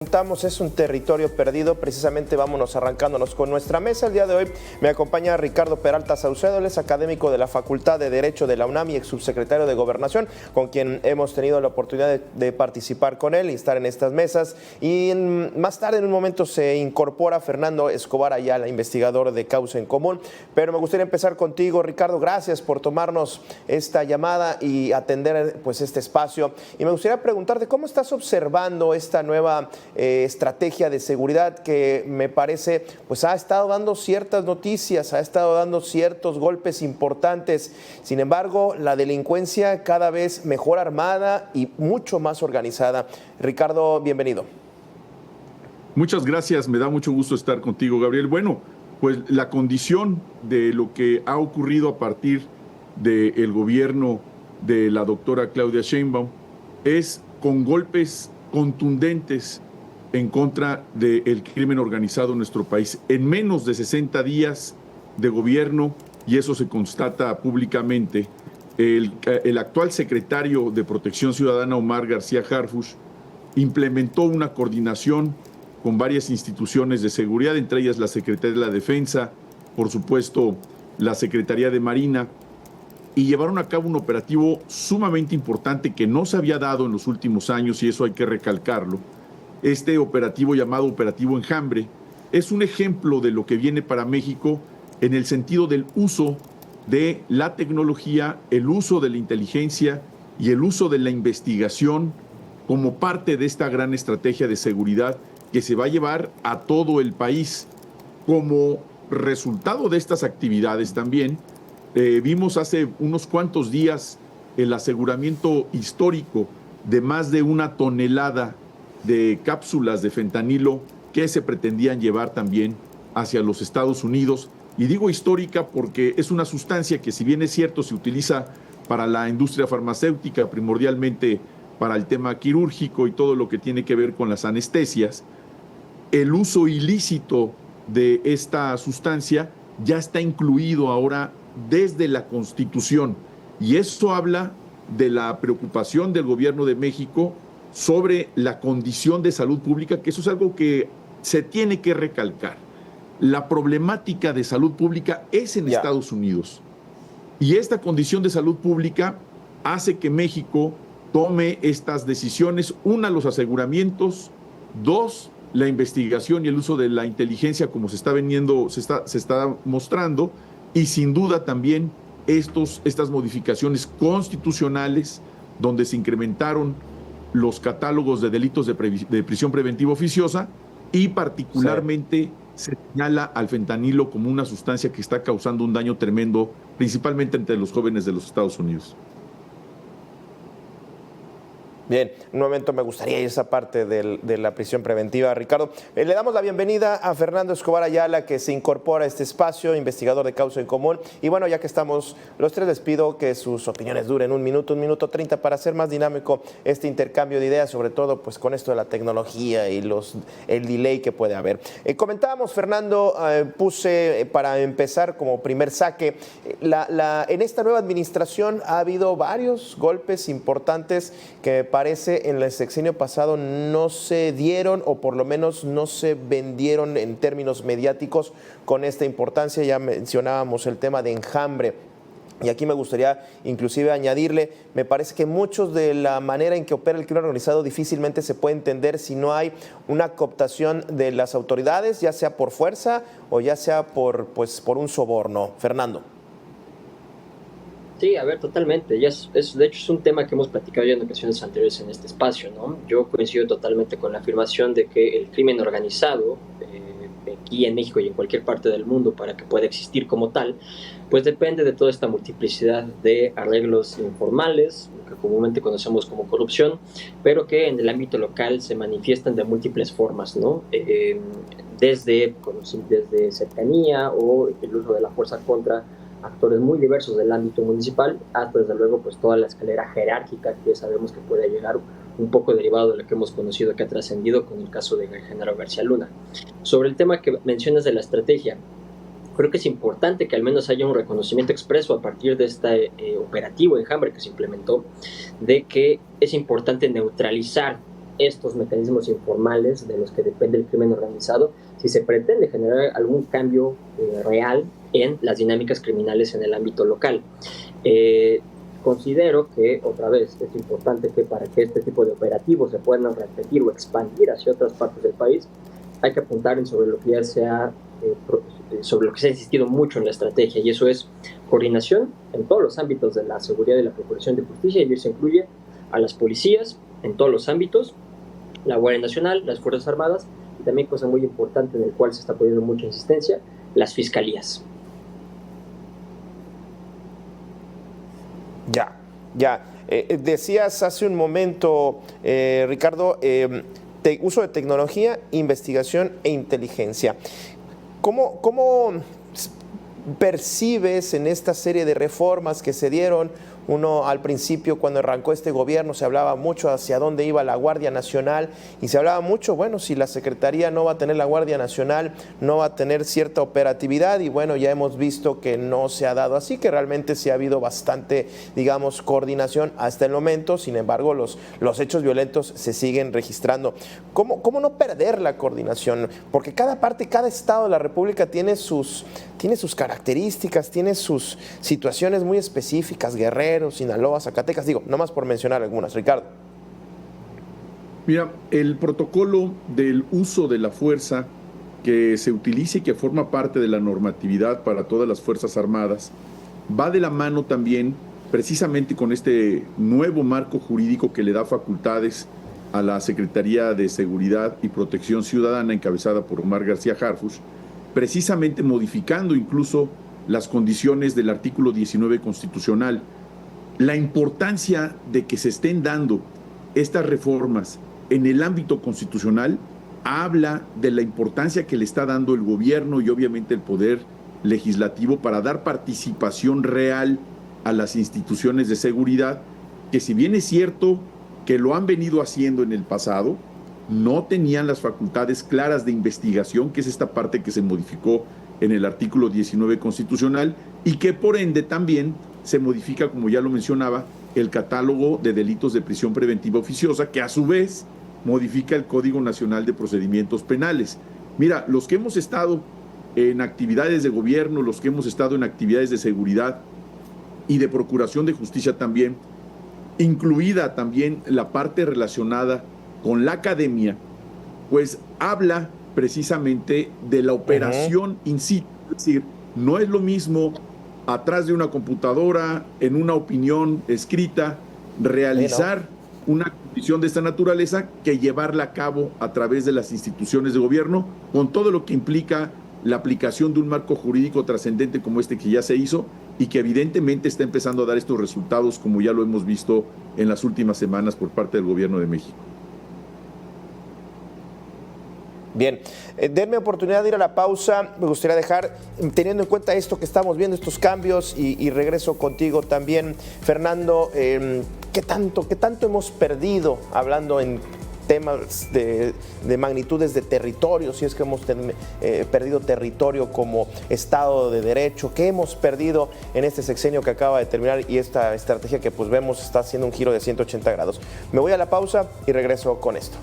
Es un territorio perdido. Precisamente vámonos arrancándonos con nuestra mesa. El día de hoy me acompaña Ricardo Peralta Saucedo, él es académico de la Facultad de Derecho de la UNAM y ex subsecretario de Gobernación, con quien hemos tenido la oportunidad de participar con él y estar en estas mesas. Y más tarde, en un momento, se incorpora Fernando Escobar Ayala, investigador de Causa en Común. Pero me gustaría empezar contigo, Ricardo. Gracias por tomarnos esta llamada y atender pues este espacio. Y me gustaría preguntarte, ¿cómo estás observando esta nueva estrategia de seguridad que me parece pues ha estado dando ciertas noticias, ha estado dando ciertos golpes importantes? Sin embargo, la delincuencia cada vez mejor armada y mucho más organizada. Ricardo, bienvenido. Muchas gracias, me da mucho gusto estar contigo, Gabriel. Bueno, pues la condición de lo que ha ocurrido a partir del gobierno de la doctora Claudia Sheinbaum es con golpes contundentes en contra del crimen organizado en nuestro país. En menos de 60 días de gobierno, y eso se constata públicamente, el actual secretario de Protección Ciudadana, Omar García Harfuch, implementó una coordinación con varias instituciones de seguridad, entre ellas la Secretaría de la Defensa, por supuesto la Secretaría de Marina, y llevaron a cabo un operativo sumamente importante que no se había dado en los últimos años, y eso hay que recalcarlo. Este operativo llamado Operativo Enjambre es un ejemplo de lo que viene para México en el sentido del uso de la tecnología, el uso de la inteligencia y el uso de la investigación como parte de esta gran estrategia de seguridad que se va a llevar a todo el país. Como resultado de estas actividades también, vimos hace unos cuantos días el aseguramiento histórico de más de 1 tonelada de cápsulas de fentanilo que se pretendían llevar también hacia los Estados Unidos. Y digo histórica porque es una sustancia que, si bien es cierto, se utiliza para la industria farmacéutica, primordialmente para el tema quirúrgico y todo lo que tiene que ver con las anestesias, el uso ilícito de esta sustancia ya está incluido ahora desde la Constitución. Y eso habla de la preocupación del gobierno de México sobre la condición de salud pública, que eso es algo que se tiene que recalcar. La problemática de salud pública es en Estados Unidos. Y esta condición de salud pública hace que México tome estas decisiones. 1, los aseguramientos. 2, la investigación y el uso de la inteligencia, como se está mostrando. Y sin duda también estas modificaciones constitucionales, donde se incrementaron los catálogos de delitos de prisión preventiva oficiosa, y particularmente se señala al fentanilo como una sustancia que está causando un daño tremendo, principalmente entre los jóvenes de los Estados Unidos. Bien, un momento me gustaría ir a esa parte de la prisión preventiva, Ricardo. Le damos la bienvenida a Fernando Escobar Ayala, que se incorpora a este espacio, investigador de Causa en Común. Y bueno, ya que estamos los tres, les pido que sus opiniones duren 1 minuto, 1 minuto 30, para hacer más dinámico este intercambio de ideas, sobre todo pues con esto de la tecnología y el delay que puede haber. Comentábamos, Fernando, puse para empezar como primer saque, en esta nueva administración ha habido varios golpes importantes que parece en el sexenio pasado no se dieron, o por lo menos no se vendieron en términos mediáticos con esta importancia. Ya mencionábamos el tema de Enjambre. Y aquí me gustaría inclusive añadirle, me parece que muchos de la manera en que opera el crimen organizado difícilmente se puede entender si no hay una cooptación de las autoridades, ya sea por fuerza o ya sea por un soborno. Fernando. Sí, a ver, totalmente. De hecho, es un tema que hemos platicado ya en ocasiones anteriores en este espacio, ¿no? Yo coincido totalmente con la afirmación de que el crimen organizado, aquí en México y en cualquier parte del mundo, para que pueda existir como tal, pues depende de toda esta multiplicidad de arreglos informales, que comúnmente conocemos como corrupción, pero que en el ámbito local se manifiestan de múltiples formas, ¿no? Desde cercanía o el uso de la fuerza contra actores muy diversos del ámbito municipal, hasta desde luego pues toda la escalera jerárquica que sabemos que puede llegar, un poco derivado de lo que hemos conocido, que ha trascendido con el caso del general García Luna. Sobre el tema que mencionas de la estrategia, creo que es importante que al menos haya un reconocimiento expreso a partir de este operativo Enjambre que se implementó, de que es importante neutralizar estos mecanismos informales de los que depende el crimen organizado, si se pretende generar algún cambio real en las dinámicas criminales en el ámbito local. Considero que, otra vez, es importante que para que este tipo de operativos se puedan repetir o expandir hacia otras partes del país, hay que apuntar sobre lo que ya sobre lo que se ha insistido mucho en la estrategia, y eso es coordinación en todos los ámbitos de la seguridad y la procuración de justicia, y eso incluye a las policías en todos los ámbitos, la Guardia Nacional, las Fuerzas Armadas, y también, cosa muy importante en el cual se está poniendo mucha insistencia, las fiscalías. Ya. Decías hace un momento, Ricardo, uso de tecnología, investigación e inteligencia. ¿Cómo percibes en esta serie de reformas que se dieron? Uno, al principio, cuando arrancó este gobierno, se hablaba mucho hacia dónde iba la Guardia Nacional, y se hablaba mucho, bueno, si la Secretaría no va a tener la Guardia Nacional, no va a tener cierta operatividad, y bueno, ya hemos visto que no se ha dado así, que realmente sí ha habido bastante, digamos, coordinación hasta el momento. Sin embargo, los hechos violentos se siguen registrando. ¿Cómo no perder la coordinación? Porque cada parte, cada estado de la República tiene sus características, tiene sus situaciones muy específicas. Guerrero, Sinaloa, Zacatecas, nomás por mencionar algunas. Ricardo. Mira, el protocolo del uso de la fuerza que se utilice y que forma parte de la normatividad para todas las Fuerzas Armadas va de la mano también precisamente con este nuevo marco jurídico que le da facultades a la Secretaría de Seguridad y Protección Ciudadana, encabezada por Omar García Harfuch, precisamente modificando incluso las condiciones del artículo 19 constitucional. La importancia de que se estén dando estas reformas en el ámbito constitucional habla de la importancia que le está dando el gobierno y obviamente el poder legislativo para dar participación real a las instituciones de seguridad, que si bien es cierto que lo han venido haciendo en el pasado, no tenían las facultades claras de investigación, que es esta parte que se modificó en el artículo 19 constitucional, y que por ende también se modifica, como ya lo mencionaba, el catálogo de delitos de prisión preventiva oficiosa, que a su vez modifica el Código Nacional de Procedimientos Penales. Mira, los que hemos estado en actividades de gobierno, los que hemos estado en actividades de seguridad y de procuración de justicia también, incluida también la parte relacionada con la academia, pues habla precisamente de la operación in situ. Es decir, no es lo mismo atrás de una computadora, en una opinión escrita, realizar una condición de esta naturaleza que llevarla a cabo a través de las instituciones de gobierno, con todo lo que implica la aplicación de un marco jurídico trascendente como este que ya se hizo y que evidentemente está empezando a dar estos resultados, como ya lo hemos visto en las últimas semanas por parte del gobierno de México. Bien, denme oportunidad de ir a la pausa. Me gustaría dejar, teniendo en cuenta esto que estamos viendo, estos cambios, y regreso contigo también, Fernando. ¿Qué tanto hemos perdido, hablando en temas de magnitudes de territorio, si es que hemos perdido territorio como Estado de Derecho? ¿Qué hemos perdido en este sexenio que acaba de terminar y esta estrategia que pues vemos está haciendo un giro de 180 grados? Me voy a la pausa y regreso con esto.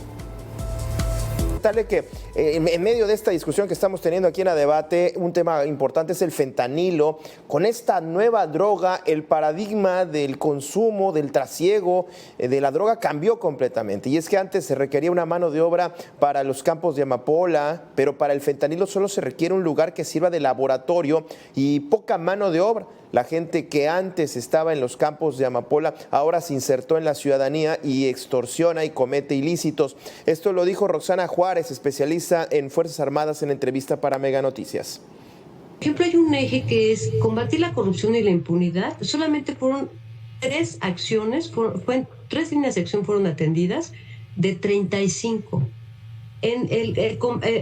Que en medio de esta discusión que estamos teniendo aquí en A Debate, un tema importante es el fentanilo. Con esta nueva droga, el paradigma del consumo, del trasiego de la droga cambió completamente. Y es que antes se requería una mano de obra para los campos de amapola, pero para el fentanilo solo se requiere un lugar que sirva de laboratorio y poca mano de obra. La gente que antes estaba en los campos de amapola ahora se insertó en la ciudadanía y extorsiona y comete ilícitos. Esto lo dijo Roxana Juárez, especialista en Fuerzas Armadas, en entrevista para Mega Noticias. Por ejemplo, hay un eje que es combatir la corrupción y la impunidad. Solamente fueron 3 acciones, 3 líneas de acción fueron atendidas de 35.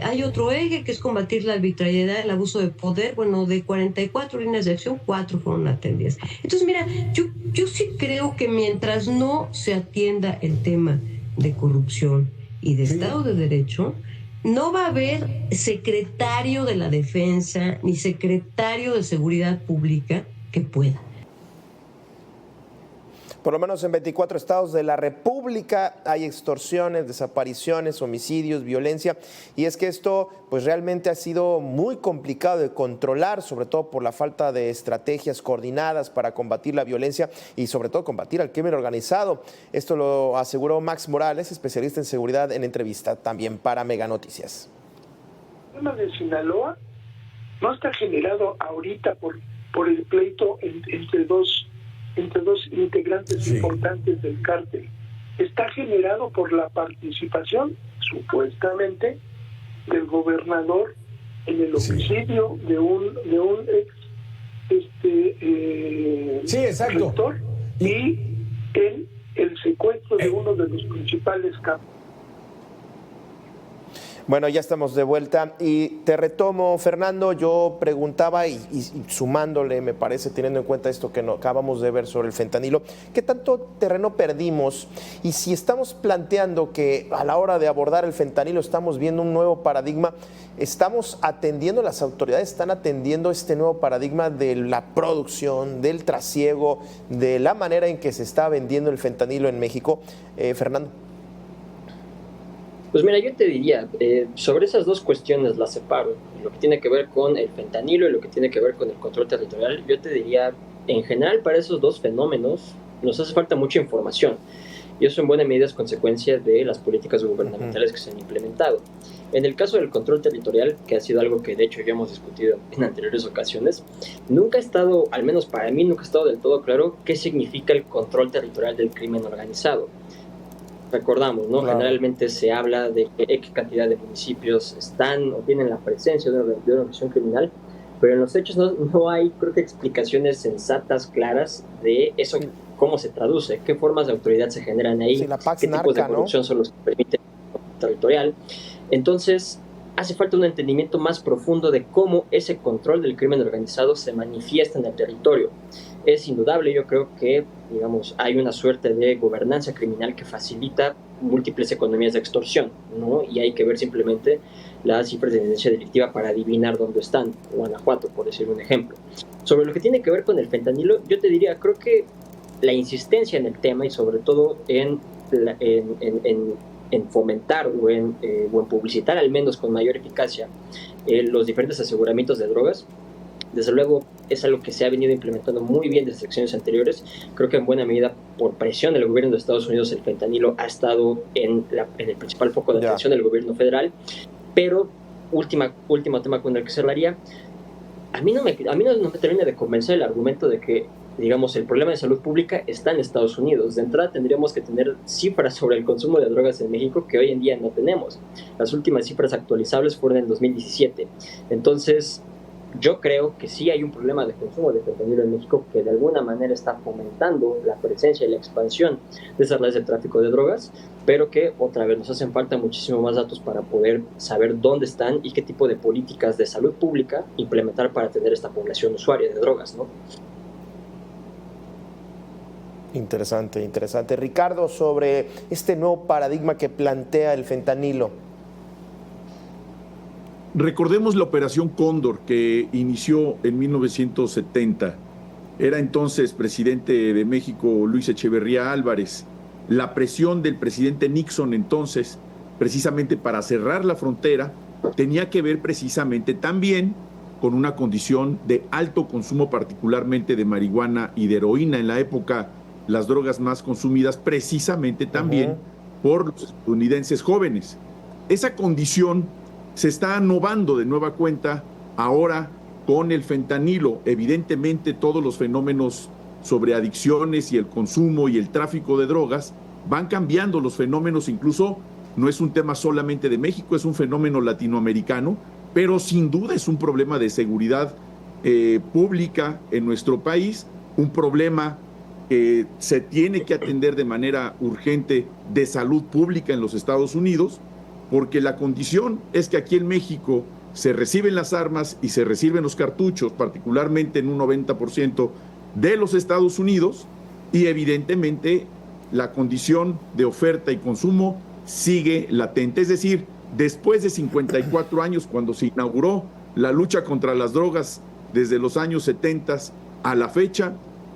Hay otro eje que es combatir la arbitrariedad, el abuso de poder. Bueno, de 44 líneas de acción, 4 fueron atendidas. Entonces, mira, yo sí creo que mientras no se atienda el tema de corrupción y de Estado de Derecho, no va a haber secretario de la Defensa ni secretario de Seguridad Pública que pueda. Por lo menos en 24 estados de la República hay extorsiones, desapariciones, homicidios, violencia. Y es que esto pues realmente ha sido muy complicado de controlar, sobre todo por la falta de estrategias coordinadas para combatir la violencia y sobre todo combatir al crimen organizado. Esto lo aseguró Max Morales, especialista en seguridad, en entrevista también para Mega Noticias. El tema de Sinaloa no está generado ahorita por el pleito entre dos integrantes importantes del cártel. Está generado por la participación, supuestamente, del gobernador en el homicidio de un ex rector y el secuestro de uno de los principales capos. Bueno, ya estamos de vuelta y te retomo, Fernando. Yo preguntaba y sumándole, me parece, teniendo en cuenta esto que acabamos de ver sobre el fentanilo, ¿qué tanto terreno perdimos? Y si estamos planteando que a la hora de abordar el fentanilo estamos viendo un nuevo paradigma, ¿estamos atendiendo, las autoridades están atendiendo este nuevo paradigma de la producción, del trasiego, de la manera en que se está vendiendo el fentanilo en México? Fernando. Pues mira, yo te diría, sobre esas dos cuestiones las separo, lo que tiene que ver con el fentanilo y lo que tiene que ver con el control territorial. Yo te diría, en general, para esos dos fenómenos nos hace falta mucha información, y eso en buena medida es consecuencia de las políticas gubernamentales que se han implementado. En el caso del control territorial, que ha sido algo que de hecho ya hemos discutido en anteriores ocasiones, nunca ha estado, al menos para mí, nunca ha estado del todo claro qué significa el control territorial del crimen organizado. Recordamos, ¿no? Claro. Generalmente se habla de que X cantidad de municipios están o tienen la presencia de una organización criminal, pero en los hechos no hay, creo que, explicaciones sensatas, claras de eso, cómo se traduce, qué formas de autoridad se generan ahí, sí, qué tipos de corrupción, ¿no?, son los que permiten el control territorial. Entonces, hace falta un entendimiento más profundo de cómo ese control del crimen organizado se manifiesta en el territorio. Es indudable, yo creo que, digamos, hay una suerte de gobernanza criminal que facilita múltiples economías de extorsión, ¿no? Y hay que ver simplemente las cifras de incidencia delictiva para adivinar dónde están. Guanajuato, por decir un ejemplo. Sobre lo que tiene que ver con el fentanilo, yo te diría, creo que la insistencia en el tema y sobre todo en fomentar o en publicitar al menos con mayor eficacia los diferentes aseguramientos de drogas, desde luego es algo que se ha venido implementando muy bien desde secciones anteriores. Creo que en buena medida por presión del gobierno de Estados Unidos el fentanilo ha estado en el principal foco de atención del gobierno federal. Pero último tema con el que cerraría, a mí no me termina de convencer el argumento de que, digamos, el problema de salud pública está en Estados Unidos. De entrada tendríamos que tener cifras sobre el consumo de drogas en México que hoy en día no tenemos. Las últimas cifras actualizables fueron en 2017. Entonces, yo creo que sí hay un problema de consumo de fentanilo en México que de alguna manera está fomentando la presencia y la expansión de esas redes de tráfico de drogas, pero que otra vez nos hacen falta muchísimo más datos para poder saber dónde están y qué tipo de políticas de salud pública implementar para atender esta población usuaria de drogas, ¿no? Interesante. Ricardo, sobre este nuevo paradigma que plantea el fentanilo. Recordemos la Operación Cóndor, que inició en 1970. Era entonces presidente de México Luis Echeverría Álvarez. La presión del presidente Nixon entonces, precisamente para cerrar la frontera, tenía que ver precisamente también con una condición de alto consumo, particularmente de marihuana y de heroína. En la época, las drogas más consumidas precisamente también por los estadounidenses jóvenes. Esa condición se está novando de nueva cuenta ahora con el fentanilo. Evidentemente todos los fenómenos sobre adicciones y el consumo y el tráfico de drogas van cambiando. Los fenómenos incluso no es un tema solamente de México, es un fenómeno latinoamericano, pero sin duda es un problema de seguridad pública en nuestro país, un problema que se tiene que atender de manera urgente de salud pública en los Estados Unidos, porque la condición es que aquí en México se reciben las armas y se reciben los cartuchos, particularmente en un 90% de los Estados Unidos, y evidentemente la condición de oferta y consumo sigue latente. Es decir, después de 54 años, cuando se inauguró la lucha contra las drogas desde los años 70 a la fecha,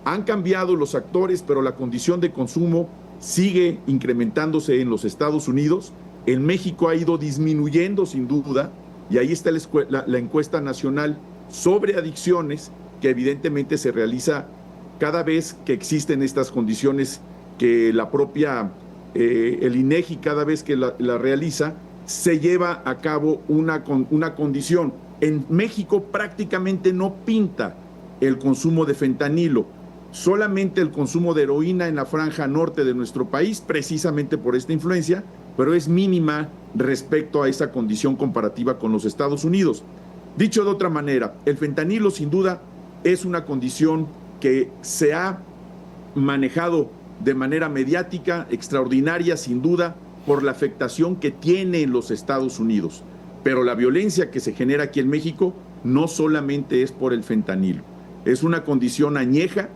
Han cambiado los actores, pero la condición de consumo sigue incrementándose en los Estados Unidos. En México ha ido disminuyendo sin duda, y ahí está la encuesta nacional sobre adicciones, que evidentemente se realiza cada vez que existen estas condiciones que la propia, el INEGI cada vez que la realiza, se lleva a cabo una condición. En México prácticamente no pinta el consumo de fentanilo, solamente el consumo de heroína en la franja norte de nuestro país, precisamente por esta influencia, pero es mínima respecto a esa condición comparativa con los Estados Unidos. Dicho de otra manera, el fentanilo sin duda es una condición que se ha manejado de manera mediática, extraordinaria sin duda, por la afectación que tiene en los Estados Unidos. Pero la violencia que se genera aquí en México no solamente es por el fentanilo, es una condición añeja,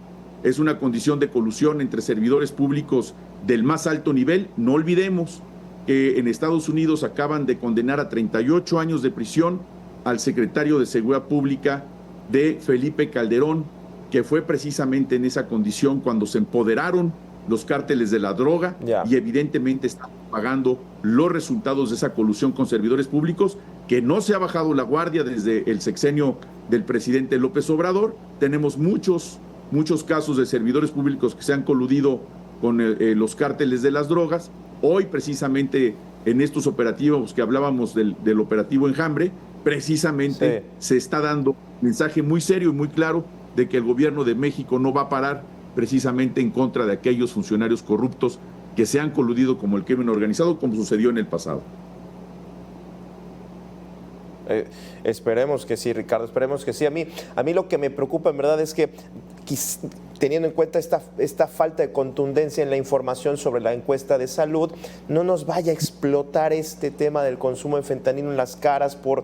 es una condición de colusión entre servidores públicos del más alto nivel. No olvidemos que en Estados Unidos acaban de condenar a 38 años de prisión al secretario de Seguridad Pública de Felipe Calderón, que fue precisamente en esa condición cuando se empoderaron los cárteles de la droga y evidentemente están pagando los resultados de esa colusión con servidores públicos, que no se ha bajado la guardia desde el sexenio del presidente López Obrador. Tenemos muchos casos de servidores públicos que se han coludido con los cárteles de las drogas. Hoy precisamente en estos operativos que hablábamos del operativo Enjambre, precisamente se está dando un mensaje muy serio y muy claro de que el gobierno de México no va a parar precisamente en contra de aquellos funcionarios corruptos que se han coludido como el crimen organizado, como sucedió en el pasado. Esperemos que sí, Ricardo, esperemos que sí. A mí lo que me preocupa en verdad es que, teniendo en cuenta esta falta de contundencia en la información sobre la encuesta de salud, no nos vaya a explotar este tema del consumo de fentanilo en las caras por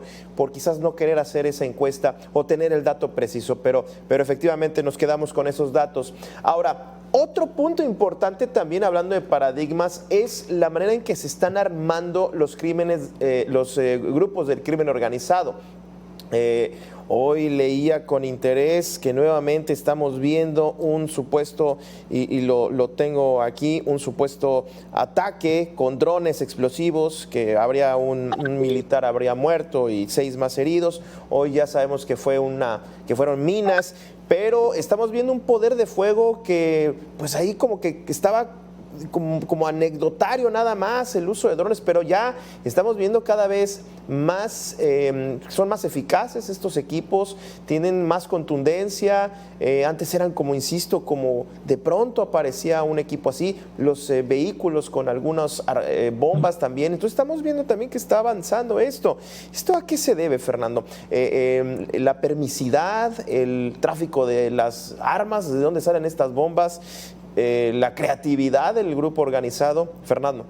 quizás no querer hacer esa encuesta o tener el dato preciso, pero efectivamente nos quedamos con esos datos. Ahora, otro punto importante también, hablando de paradigmas, es la manera en que se están armando los crímenes, los grupos del crimen organizado. Hoy leía con interés que nuevamente estamos viendo un supuesto, y lo tengo aquí, un supuesto ataque con drones explosivos, que habría un militar habría muerto y 6 más heridos. Hoy ya sabemos que fueron minas, pero estamos viendo un poder de fuego que pues ahí como que estaba como anecdotario nada más el uso de drones, pero ya estamos viendo cada vez más, son más eficaces estos equipos, tienen más contundencia. Antes eran como, insisto, como de pronto aparecía un equipo así, los vehículos con algunas bombas también. Entonces estamos viendo también que está avanzando esto. ¿Esto a qué se debe, Fernando? La permisidad, el tráfico de las armas, ¿de dónde salen estas bombas? La creatividad del grupo organizado. Fernando.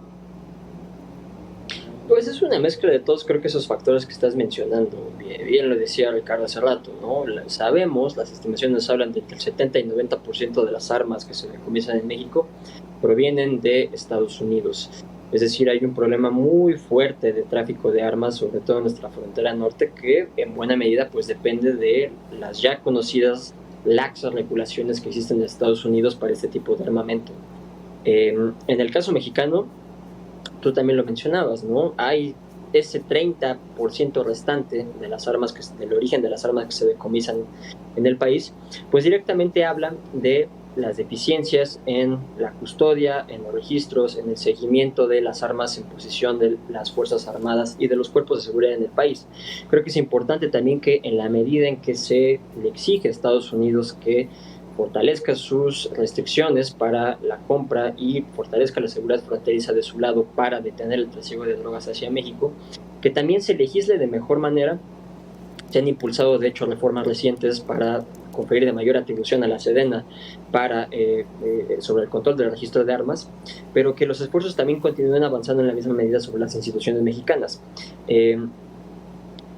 Pues es una mezcla de todos, creo que esos factores que estás mencionando. Bien lo decía Ricardo hace rato, ¿no? Sabemos, las estimaciones hablan de que el 70 y 90% de las armas que se decomisan en México provienen de Estados Unidos. Es decir, hay un problema muy fuerte de tráfico de armas, sobre todo en nuestra frontera norte, que en buena medida pues depende de las ya conocidas laxas regulaciones que existen en Estados Unidos para este tipo de armamento. En el caso mexicano, tú también lo mencionabas, ¿no? Hay ese 30% restante de las armas, del origen de las armas que se decomisan en el país, pues directamente hablan de las deficiencias en la custodia, en los registros, en el seguimiento de las armas en posesión de las Fuerzas Armadas y de los cuerpos de seguridad en el país. Creo que es importante también que en la medida en que se le exige a Estados Unidos que fortalezca sus restricciones para la compra y fortalezca la seguridad fronteriza de su lado para detener el trasiego de drogas hacia México, que también se legisle de mejor manera. Se han impulsado, de hecho, reformas recientes para conferir de mayor atribución a la Sedena para, sobre el control del registro de armas, pero que los esfuerzos también continúen avanzando en la misma medida sobre las instituciones mexicanas.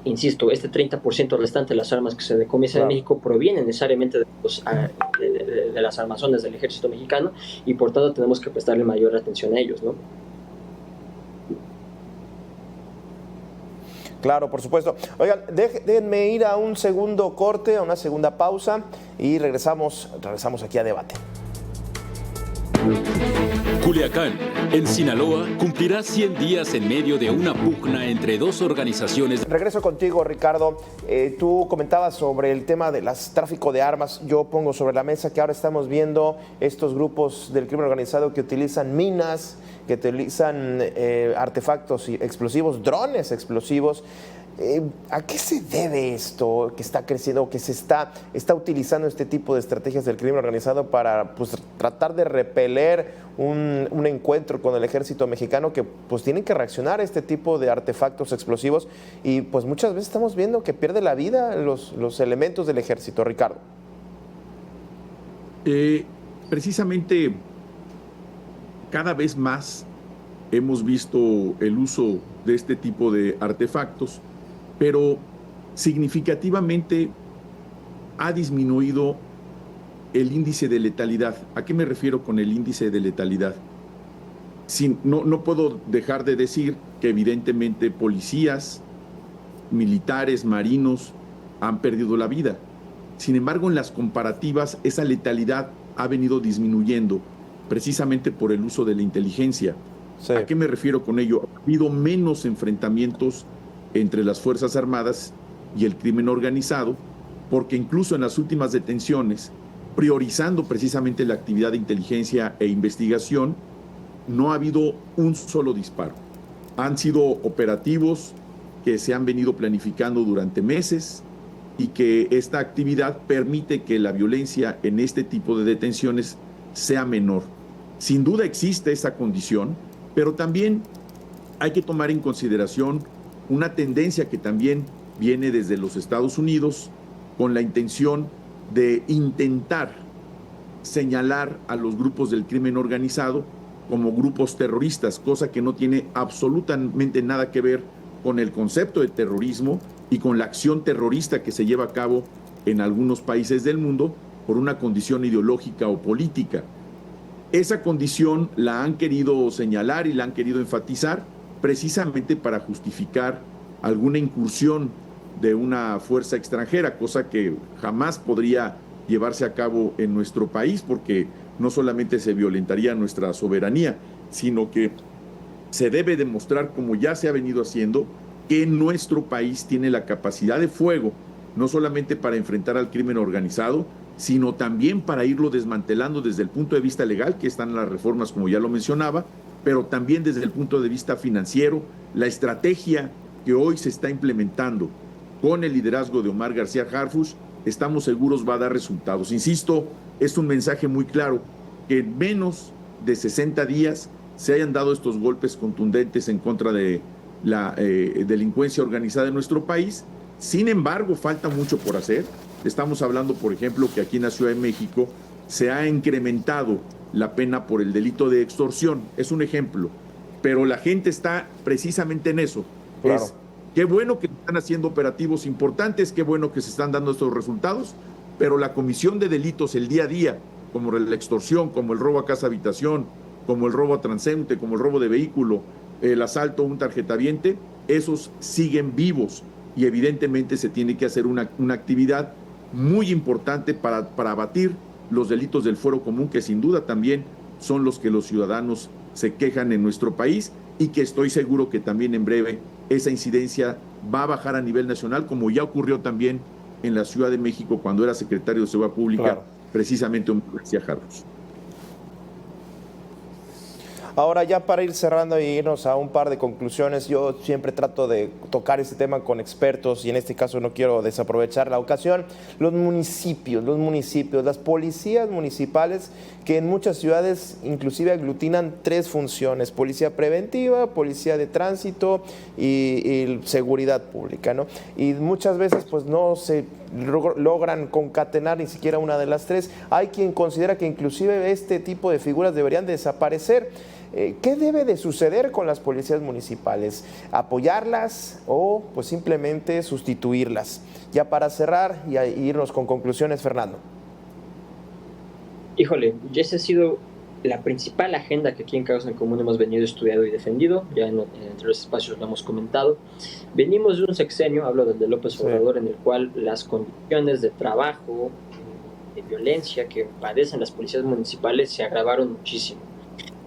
Insisto, este 30% restante de las armas que se decomisan en México provienen necesariamente de las armazones del ejército mexicano, y por tanto tenemos que prestarle mayor atención a ellos, ¿no? Claro, por supuesto. Oigan, déjenme ir a un segundo corte, a una segunda pausa y regresamos aquí a debate. Culiacán, en Sinaloa, cumplirá 100 días en medio de una pugna entre dos organizaciones. Regreso contigo, Ricardo. Tú comentabas sobre el tema del tráfico de armas. Yo pongo sobre la mesa que ahora estamos viendo estos grupos del crimen organizado que utilizan minas, que utilizan artefactos explosivos, drones explosivos. ¿A qué se debe esto que está creciendo, que se está utilizando este tipo de estrategias del crimen organizado para pues, tratar de repeler un encuentro con el ejército mexicano, que pues tienen que reaccionar a este tipo de artefactos explosivos y pues muchas veces estamos viendo que pierde la vida los elementos del ejército? Ricardo. Precisamente cada vez más hemos visto el uso de este tipo de artefactos, pero significativamente ha disminuido el índice de letalidad. ¿A qué me refiero con el índice de letalidad? No puedo dejar de decir que evidentemente policías, militares, marinos han perdido la vida. Sin embargo, en las comparativas, esa letalidad ha venido disminuyendo precisamente por el uso de la inteligencia. Sí. ¿A qué me refiero con ello? Ha habido menos enfrentamientos entre las Fuerzas Armadas y el crimen organizado, porque incluso en las últimas detenciones, priorizando precisamente la actividad de inteligencia e investigación, no ha habido un solo disparo. Han sido operativos que se han venido planificando durante meses y que esta actividad permite que la violencia en este tipo de detenciones sea menor. Sin duda existe esa condición, pero también hay que tomar en consideración una tendencia que también viene desde los Estados Unidos con la intención de intentar señalar a los grupos del crimen organizado como grupos terroristas, cosa que no tiene absolutamente nada que ver con el concepto de terrorismo y con la acción terrorista que se lleva a cabo en algunos países del mundo por una condición ideológica o política. Esa condición la han querido señalar y la han querido enfatizar precisamente para justificar alguna incursión de una fuerza extranjera, cosa que jamás podría llevarse a cabo en nuestro país, porque no solamente se violentaría nuestra soberanía, sino que se debe demostrar, como ya se ha venido haciendo, que nuestro país tiene la capacidad de fuego, no solamente para enfrentar al crimen organizado, sino también para irlo desmantelando desde el punto de vista legal, que están las reformas, como ya lo mencionaba, pero también desde el punto de vista financiero. La estrategia que hoy se está implementando con el liderazgo de Omar García Harfuch, estamos seguros va a dar resultados. Insisto, es un mensaje muy claro, que en menos de 60 días se hayan dado estos golpes contundentes en contra de la delincuencia organizada en nuestro país. Sin embargo, falta mucho por hacer. Estamos hablando, por ejemplo, que aquí en la Ciudad de México se ha incrementado la pena por el delito de extorsión. Es un ejemplo. Pero la gente está precisamente en eso. Claro. Qué bueno que están haciendo operativos importantes, qué bueno que se están dando estos resultados, pero la comisión de delitos el día a día, como la extorsión, como el robo a casa habitación, como el robo a transeúnte, como el robo de vehículo, el asalto a un tarjetaviente, esos siguen vivos y evidentemente se tiene que hacer una actividad muy importante para abatir los delitos del fuero común, que sin duda también son los que los ciudadanos se quejan en nuestro país, y que estoy seguro que también en breve esa incidencia va a bajar a nivel nacional, como ya ocurrió también en la Ciudad de México cuando era secretario de Seguridad Pública, claro, precisamente Omar García Harfuch. Ahora, ya para ir cerrando y irnos a un par de conclusiones, yo siempre trato de tocar este tema con expertos y en este caso no quiero desaprovechar la ocasión. Los municipios, las policías municipales, que en muchas ciudades inclusive aglutinan 3 funciones: policía preventiva, policía de tránsito y seguridad pública, ¿no? Y muchas veces pues no se logran concatenar ni siquiera una de las 3. Hay quien considera que inclusive este tipo de figuras deberían desaparecer. ¿Qué debe de suceder con las policías municipales? ¿Apoyarlas o pues simplemente sustituirlas? Ya para cerrar y irnos con conclusiones, Fernando. Híjole, ese ha sido la principal agenda que aquí en Causa en Común hemos venido estudiando y defendido, ya entre los espacios lo hemos comentado, venimos de un sexenio, hablo del de López Obrador, en el cual las condiciones de trabajo, de violencia que padecen las policías municipales se agravaron muchísimo.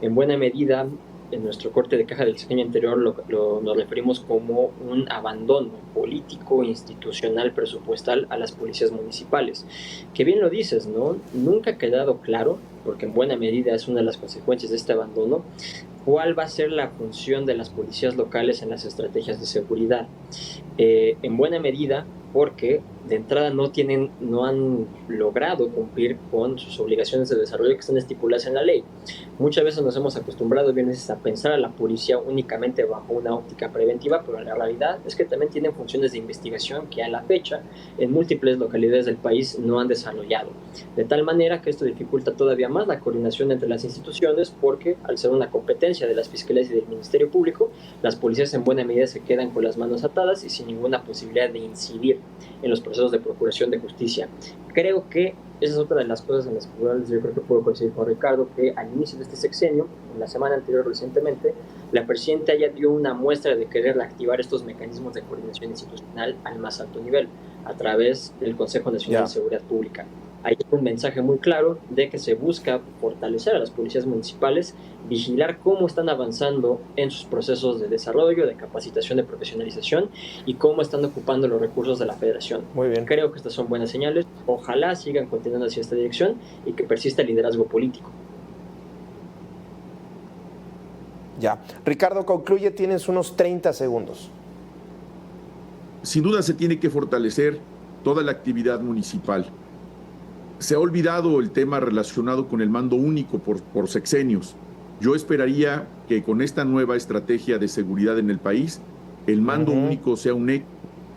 En buena medida, en nuestro corte de caja del sexenio anterior nos referimos como un abandono político, institucional, presupuestal a las policías municipales. Que bien lo dices, ¿no? Nunca ha quedado claro, porque en buena medida es una de las consecuencias de este abandono, cuál va a ser la función de las policías locales en las estrategias de seguridad. En buena medida porque de entrada no han logrado cumplir con sus obligaciones de desarrollo que están estipuladas en la ley. Muchas veces nos hemos acostumbrado bien a pensar a la policía únicamente bajo una óptica preventiva, pero la realidad es que también tienen funciones de investigación que a la fecha en múltiples localidades del país no han desarrollado. De tal manera que esto dificulta todavía más la coordinación entre las instituciones porque al ser una competencia de las fiscalías y del Ministerio Público, las policías en buena medida se quedan con las manos atadas y sin ninguna posibilidad de incidir en los procesos de procuración de justicia. Creo que esa es otra de las cosas en las cuales yo creo que puedo coincidir con Ricardo, que al inicio de este sexenio, en la semana anterior recientemente, la presidenta ya dio una muestra de querer activar estos mecanismos de coordinación institucional al más alto nivel, a través del Consejo Nacional de Seguridad Pública. Hay un mensaje muy claro de que se busca fortalecer a las policías municipales, vigilar cómo están avanzando en sus procesos de desarrollo, de capacitación, de profesionalización y cómo están ocupando los recursos de la federación. Muy bien. Creo que estas son buenas señales. Ojalá sigan continuando hacia esta dirección y que persista el liderazgo político. Ya. Ricardo, concluye, tienes unos 30 segundos. Sin duda se tiene que fortalecer toda la actividad municipal. Se ha olvidado el tema relacionado con el mando único por sexenios. Yo esperaría que con esta nueva estrategia de seguridad en el país, el mando único sea un eje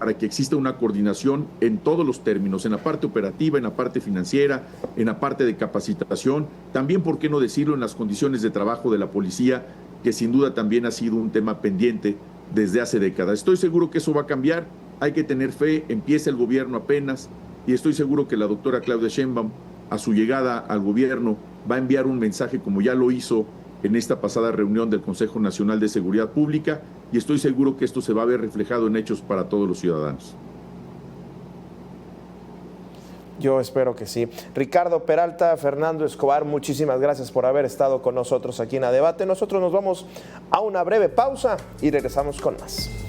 para que exista una coordinación en todos los términos, en la parte operativa, en la parte financiera, en la parte de capacitación, también, ¿por qué no decirlo?, en las condiciones de trabajo de la policía, que sin duda también ha sido un tema pendiente desde hace décadas. Estoy seguro que eso va a cambiar, hay que tener fe, empieza el gobierno apenas, y estoy seguro que la doctora Claudia Sheinbaum, a su llegada al gobierno, va a enviar un mensaje como ya lo hizo en esta pasada reunión del Consejo Nacional de Seguridad Pública, y estoy seguro que esto se va a ver reflejado en hechos para todos los ciudadanos. Yo espero que sí. Ricardo Peralta, Fernando Escobar, muchísimas gracias por haber estado con nosotros aquí en A Debate. Nosotros nos vamos a una breve pausa y regresamos con más.